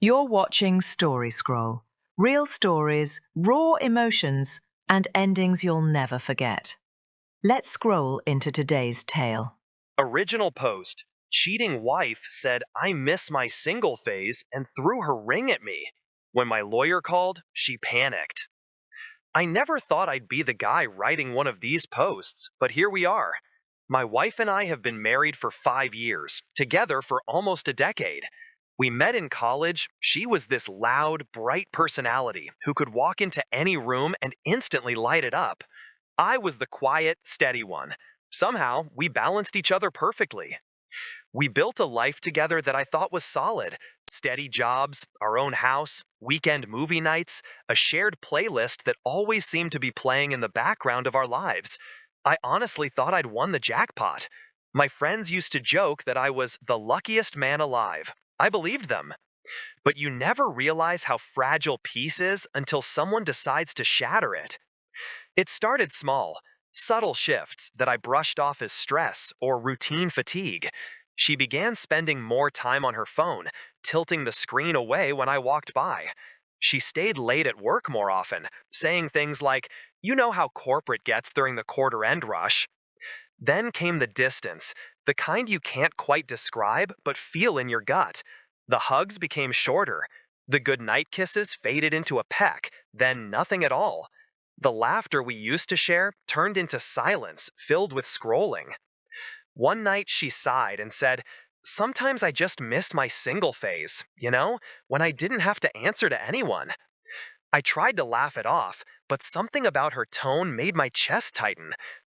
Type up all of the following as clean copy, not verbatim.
You're watching Story Scroll. Real stories, raw emotions, and endings you'll never forget. Let's scroll into today's tale. Original post. Cheating wife said, "I miss my single phase," and threw her ring at me. When my lawyer called, she panicked. I never thought I'd be the guy writing one of these posts, but here we are. My wife and I have been married for 5 years, together for almost a decade. We met in college. She was this loud, bright personality who could walk into any room and instantly light it up. I was the quiet, steady one. Somehow, we balanced each other perfectly. We built a life together that I thought was solid. Steady jobs, our own house, weekend movie nights, a shared playlist that always seemed to be playing in the background of our lives. I honestly thought I'd won the jackpot. My friends used to joke that I was the luckiest man alive. I believed them. But you never realize how fragile peace is until someone decides to shatter it. It started small, subtle shifts that I brushed off as stress or routine fatigue. She began spending more time on her phone, tilting the screen away when I walked by. She stayed late at work more often, saying things like, "You know how corporate gets during the quarter end rush." Then came the distance, the kind you can't quite describe but feel in your gut. The hugs became shorter. The goodnight kisses faded into a peck, then nothing at all. The laughter we used to share turned into silence filled with scrolling. One night she sighed and said, "Sometimes I just miss my single phase, when I didn't have to answer to anyone." I tried to laugh it off, but something about her tone made my chest tighten.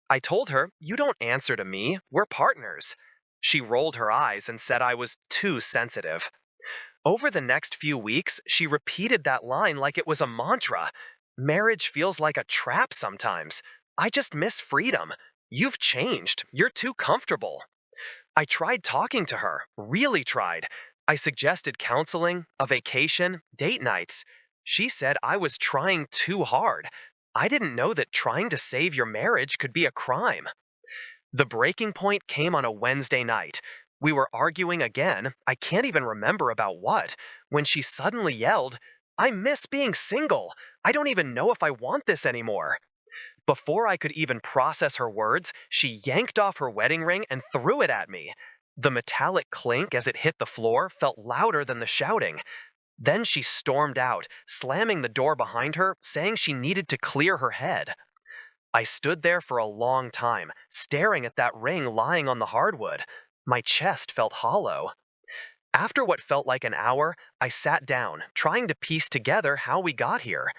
I told her, "You don't answer to me, we're partners." She rolled her eyes and said I was too sensitive. Over the next few weeks, she repeated that line like it was a mantra. "Marriage feels like a trap sometimes. I just miss freedom. You've changed. You're too comfortable." I tried talking to her, really tried. I suggested counseling, a vacation, date nights. She said I was trying too hard. I didn't know that trying to save your marriage could be a crime. The breaking point came on a Wednesday night. We were arguing again, I can't even remember about what, when she suddenly yelled, "I miss being single. I don't even know if I want this anymore." Before I could even process her words, she yanked off her wedding ring and threw it at me. The metallic clink as it hit the floor felt louder than the shouting. Then she stormed out, slamming the door behind her, saying she needed to clear her head. I stood there for a long time, staring at that ring lying on the hardwood. My chest felt hollow. After what felt like an hour, I sat down, trying to piece together how we got here.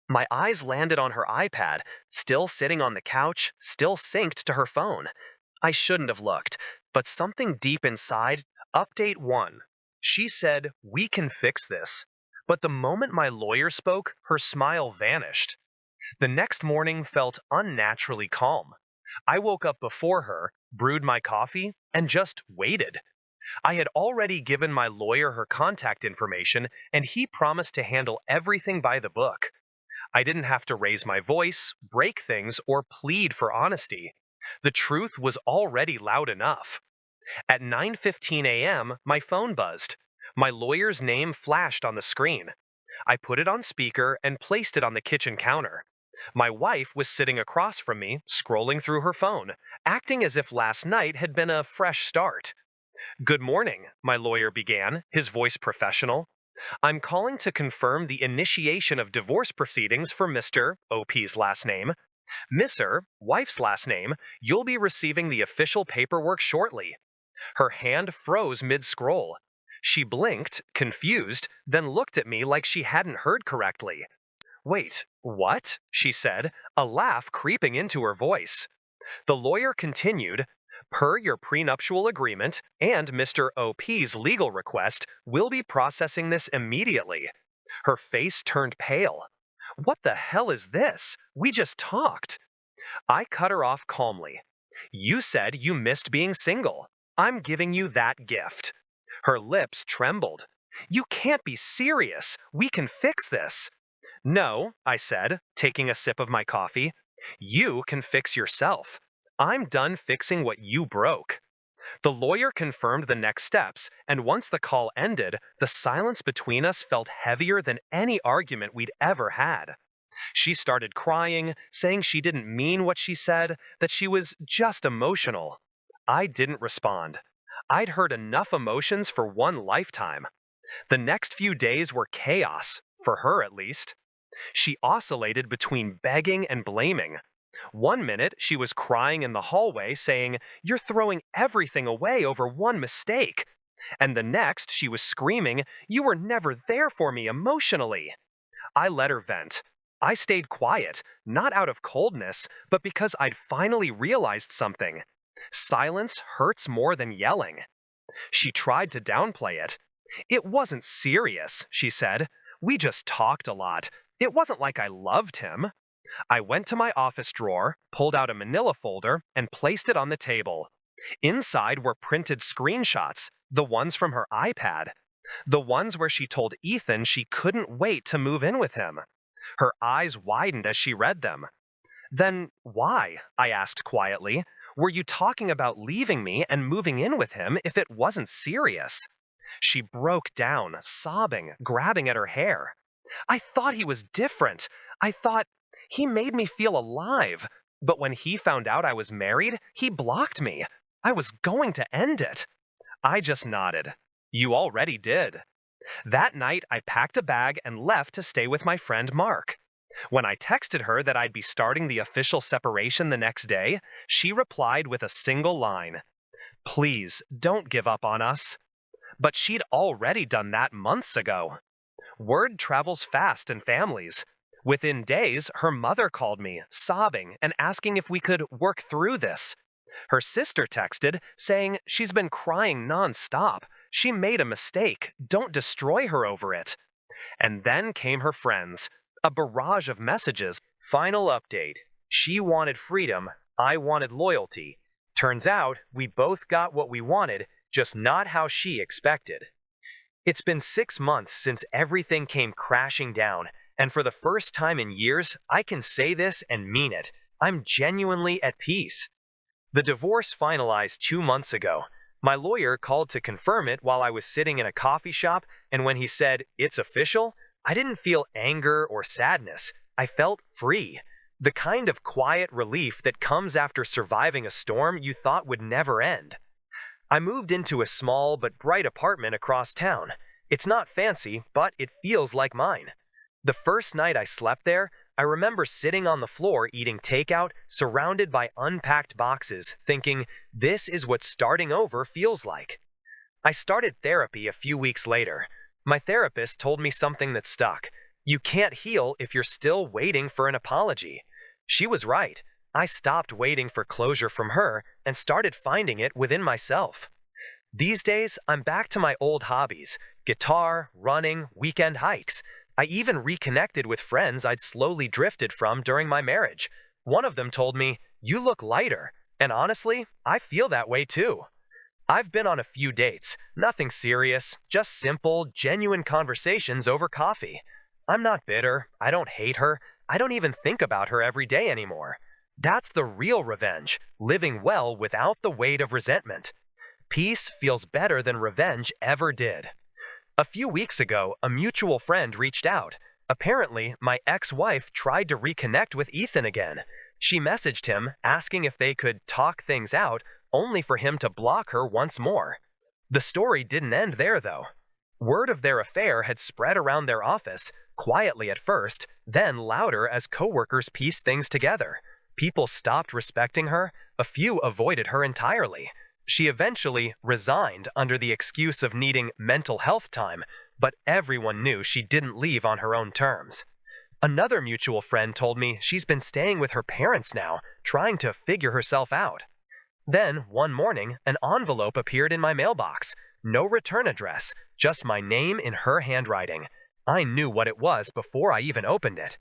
My eyes landed on her iPad, still sitting on the couch, still synced to her phone. I shouldn't have looked, but something deep inside, Update 1. She said, "We can fix this." But the moment my lawyer spoke, her smile vanished. The next morning felt unnaturally calm. I woke up before her, brewed my coffee, and just waited. I had already given my lawyer her contact information, and he promised to handle everything by the book. I didn't have to raise my voice, break things, or plead for honesty. The truth was already loud enough. At 9:15 a.m., my phone buzzed. My lawyer's name flashed on the screen. I put it on speaker and placed it on the kitchen counter. My wife was sitting across from me, scrolling through her phone, acting as if last night had been a fresh start. "Good morning," my lawyer began, his voice professional. "I'm calling to confirm the initiation of divorce proceedings for Mr. OP's last name. Mr. Wife's last name, you'll be receiving the official paperwork shortly." Her hand froze mid-scroll. She blinked, confused, then looked at me like she hadn't heard correctly. "Wait, what?" she said, a laugh creeping into her voice. The lawyer continued, "Per your prenuptial agreement and Mr. OP's legal request, we'll be processing this immediately." Her face turned pale. "What the hell is this? We just talked." I cut her off calmly. "You said you missed being single. I'm giving you that gift." Her lips trembled. "You can't be serious. We can fix this." "No," I said, taking a sip of my coffee. "You can fix yourself. I'm done fixing what you broke." The lawyer confirmed the next steps, and once the call ended, the silence between us felt heavier than any argument we'd ever had. She started crying, saying she didn't mean what she said, that she was just emotional. I didn't respond. I'd heard enough emotions for one lifetime. The next few days were chaos, for her at least. She oscillated between begging and blaming. One minute, she was crying in the hallway, saying, "You're throwing everything away over one mistake." And the next, she was screaming, "You were never there for me emotionally." I let her vent. I stayed quiet, not out of coldness, but because I'd finally realized something. Silence hurts more than yelling. She tried to downplay it. "It wasn't serious," she said. "We just talked a lot. It wasn't like I loved him." I went to my office drawer, pulled out a manila folder, and placed it on the table. Inside were printed screenshots, the ones from her iPad. The ones where she told Ethan she couldn't wait to move in with him. Her eyes widened as she read them. "Then why?" I asked quietly. "Were you talking about leaving me and moving in with him if it wasn't serious?" She broke down, sobbing, grabbing at her hair. "I thought he was different. I thought he made me feel alive. But when he found out I was married, he blocked me. I was going to end it." I just nodded. "You already did." That night, I packed a bag and left to stay with my friend Mark. When I texted her that I'd be starting the official separation the next day, she replied with a single line: "Please, don't give up on us." But she'd already done that months ago. Word travels fast in families. Within days, her mother called me, sobbing and asking if we could work through this. Her sister texted, saying she's been crying nonstop. She made a mistake. Don't destroy her over it. And then came her friends. A barrage of messages. Final update. She wanted freedom. I wanted loyalty. Turns out, we both got what we wanted, just not how she expected. It's been 6 months since everything came crashing down, and for the first time in years, I can say this and mean it. I'm genuinely at peace. The divorce finalized 2 months ago. My lawyer called to confirm it while I was sitting in a coffee shop, and when he said, "It's official," I didn't feel anger or sadness. I felt free. The kind of quiet relief that comes after surviving a storm you thought would never end. I moved into a small but bright apartment across town. It's not fancy, but it feels like mine. The first night I slept there, I remember sitting on the floor eating takeout, surrounded by unpacked boxes, thinking, this is what starting over feels like. I started therapy a few weeks later. My therapist told me something that stuck. You can't heal if you're still waiting for an apology. She was right. I stopped waiting for closure from her and started finding it within myself. These days, I'm back to my old hobbies: guitar, running, weekend hikes. I even reconnected with friends I'd slowly drifted from during my marriage. One of them told me, "You look lighter," and honestly, I feel that way too. I've been on a few dates, nothing serious, just simple, genuine conversations over coffee. I'm not bitter, I don't hate her, I don't even think about her every day anymore. That's the real revenge, living well without the weight of resentment. Peace feels better than revenge ever did. A few weeks ago, a mutual friend reached out. Apparently, my ex-wife tried to reconnect with Ethan again. She messaged him, asking if they could talk things out, only for him to block her once more. The story didn't end there, though. Word of their affair had spread around their office, quietly at first, then louder as coworkers pieced things together. People stopped respecting her, a few avoided her entirely. She eventually resigned under the excuse of needing mental health time, but everyone knew she didn't leave on her own terms. Another mutual friend told me she's been staying with her parents now, trying to figure herself out. Then, one morning, an envelope appeared in my mailbox. No return address, just my name in her handwriting. I knew what it was before I even opened it.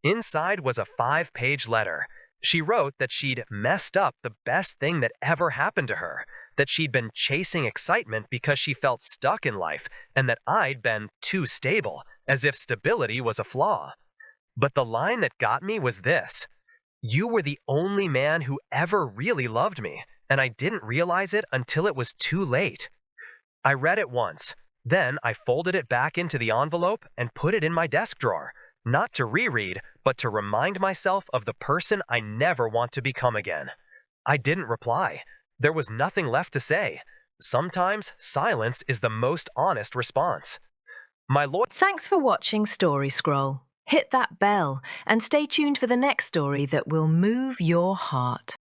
Inside was a 5-page letter. She wrote that she'd messed up the best thing that ever happened to her, that she'd been chasing excitement because she felt stuck in life, and that I'd been too stable, as if stability was a flaw. But the line that got me was this: "You were the only man who ever really loved me, and I didn't realize it until it was too late. I read it once. Then I folded it back into the envelope and put it in my desk drawer, not to reread, but to remind myself of the person I never want to become again. I didn't reply. There was nothing left to say. Sometimes silence is the most honest response. My lawyer. Thanks for watching Story Scroll. Hit that bell and stay tuned for the next story that will move your heart.